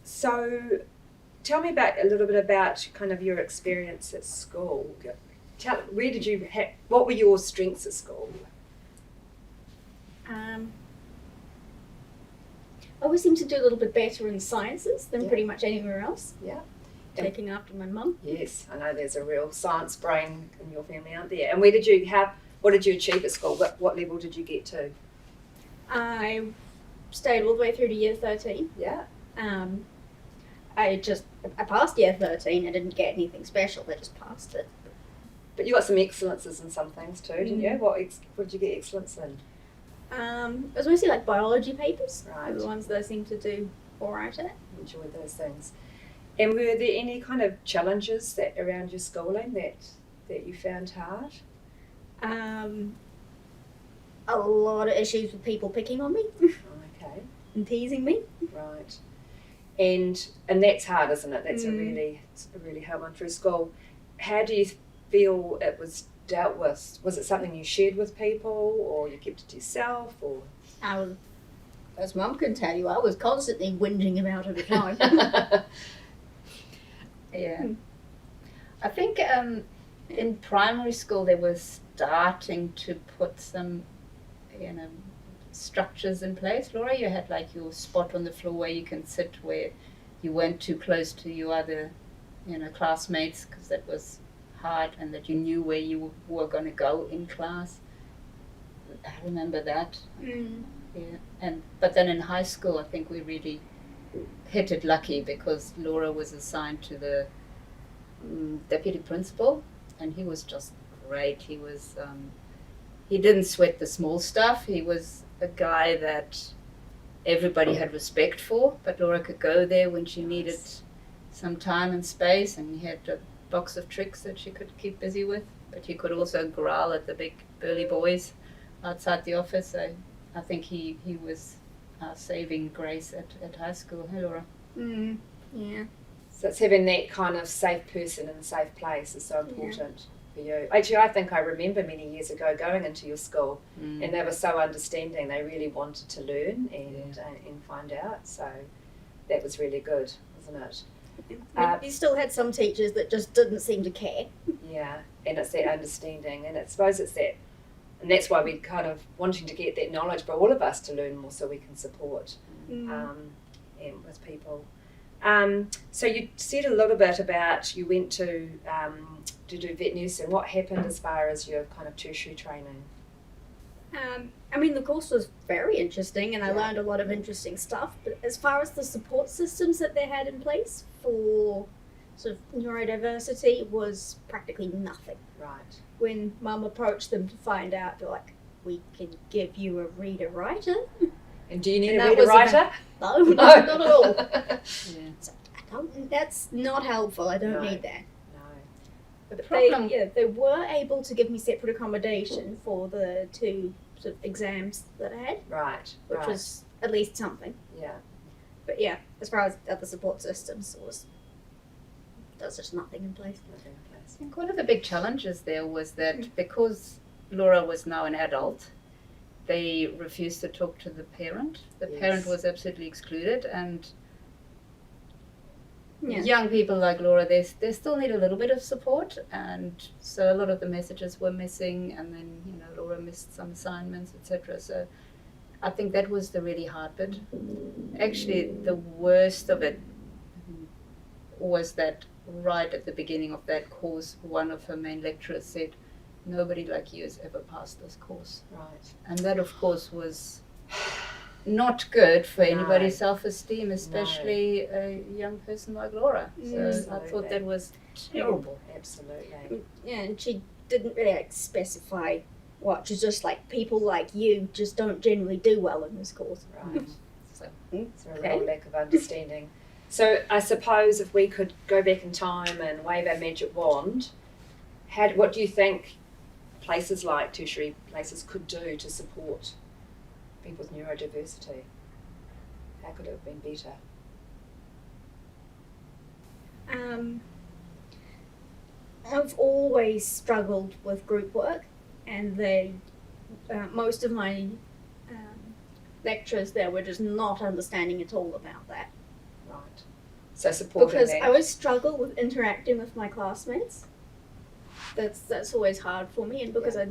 So tell me a little bit about kind of your experience at school. Where did you what were your strengths at school? I always seem to do a little bit better in sciences than pretty much anywhere else. Yeah. Taking after my mum. Yes, I know there's a real science brain in your family, aren't there? And what did you achieve at school? What level did you get to? I stayed all the way through to year 13. Yeah. I passed year 13. I didn't get anything special. I just passed it. But you got some excellences in some things too, didn't you? What did you get excellence in? It was mostly like biology papers. Right. The ones that I seemed to do all right at. Enjoyed those things. And were there any kind of challenges that around your schooling that you found hard? A lot of issues with people picking on me. Okay. And teasing me. Right. And that's hard, isn't it? That's a really hard one through school. How do you feel it was dealt with? Was it something you shared with people, or you kept it to yourself, or? As Mum can tell you, I was constantly whinging about it at home. Yeah. I think in primary school they were starting to put some, structures in place. Laura, you had like your spot on the floor where you can sit, where you weren't too close to your other, classmates, because that was hard, and that you knew where you were going to go in class. I remember that. Yeah. But then in high school, I think we really hit it lucky, because Laura was assigned to the deputy principal, and he was just great. He was he didn't sweat the small stuff. He was a guy that everybody had respect for, but Laura could go there when she needed some time and space, and he had a box of tricks that she could keep busy with. But he could also growl at the big burly boys outside the office. So I think he was saving grace at high school. Hey, Laura. Yeah. So it's having that kind of safe person in a safe place is so important for you. Actually, I think I remember many years ago going into your school, and they were so understanding. They really wanted to learn and find out. So that was really good, wasn't it? You still had some teachers that just didn't seem to care. Yeah, and it's that understanding, and I suppose it's that, and that's why we're kind of wanting to get that knowledge for all of us to learn more, so we can support and with people. So you said a little bit about you went to do vet nursing. What happened as far as your kind of tertiary training? The course was very interesting, and I learned a lot of interesting stuff. But as far as the support systems that they had in place for sort of neurodiversity, was practically nothing. Right. When Mum approached them to find out, they're like, "We can give you a reader-writer." And do you need a reader-writer? No, not at all. Yeah. So that's not helpful. I don't need that. No. But they were able to give me separate accommodation for the 2 sort of exams that I had. Right. Which was at least something. Yeah. But yeah, as far as other support systems, there was just nothing in place. I think one of the big challenges there was that because Laura was now an adult, they refused to talk to the parent. The parent was absolutely excluded, and young people like Laura, they still need a little bit of support, and so a lot of the messages were missing, and then Laura missed some assignments, etc. So I think that was the really hard bit. Actually, the worst of it was that right at the beginning of that course, one of her main lecturers said, "Nobody like you has ever passed this course." Right. And that, of course, was not good for anybody's self-esteem, especially a young person like Laura. So I thought that was terrible. Absolutely. Yeah, and she didn't really specify what. She's just like, people like you just don't generally do well in this course. Right. So it's a real lack of understanding. So I suppose if we could go back in time and wave our magic wand, what do you think places like tertiary places could do to support people with neurodiversity? How could it have been better? I've always struggled with group work, and most of my lecturers there were just not understanding at all about that. Right. So supporting because that. I always struggle with interacting with my classmates. That's always hard for me, and because I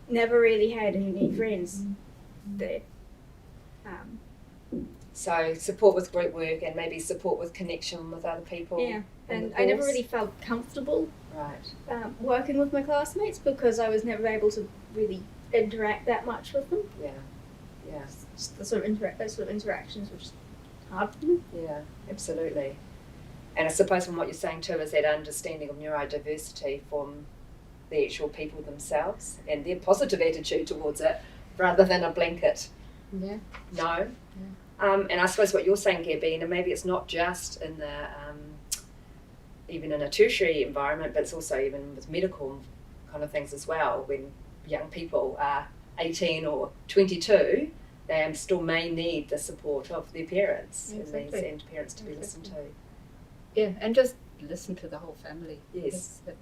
never really had any friends there. So support with group work and maybe support with connection with other people. Yeah, in and the I never course. really felt comfortable Right. working with my classmates because I was never able to really interact that much with them. Yeah. Yeah. Just the sort of interactions were just hard for me. Yeah. Absolutely. And I suppose from what you're saying too is that understanding of neurodiversity from the actual people themselves and their positive attitude towards it, rather than a blanket. Yeah. No. And I suppose what you're saying, Gabi, and maybe it's not just in the even in a tertiary environment, but it's also even with medical kind of things as well. When young people are 18 or 22, they still may need the support of their parents and parents to be listened to. Yeah, and just listen to the whole family. Yes. That's,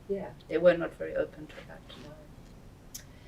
Yeah. They were not very open to that. No.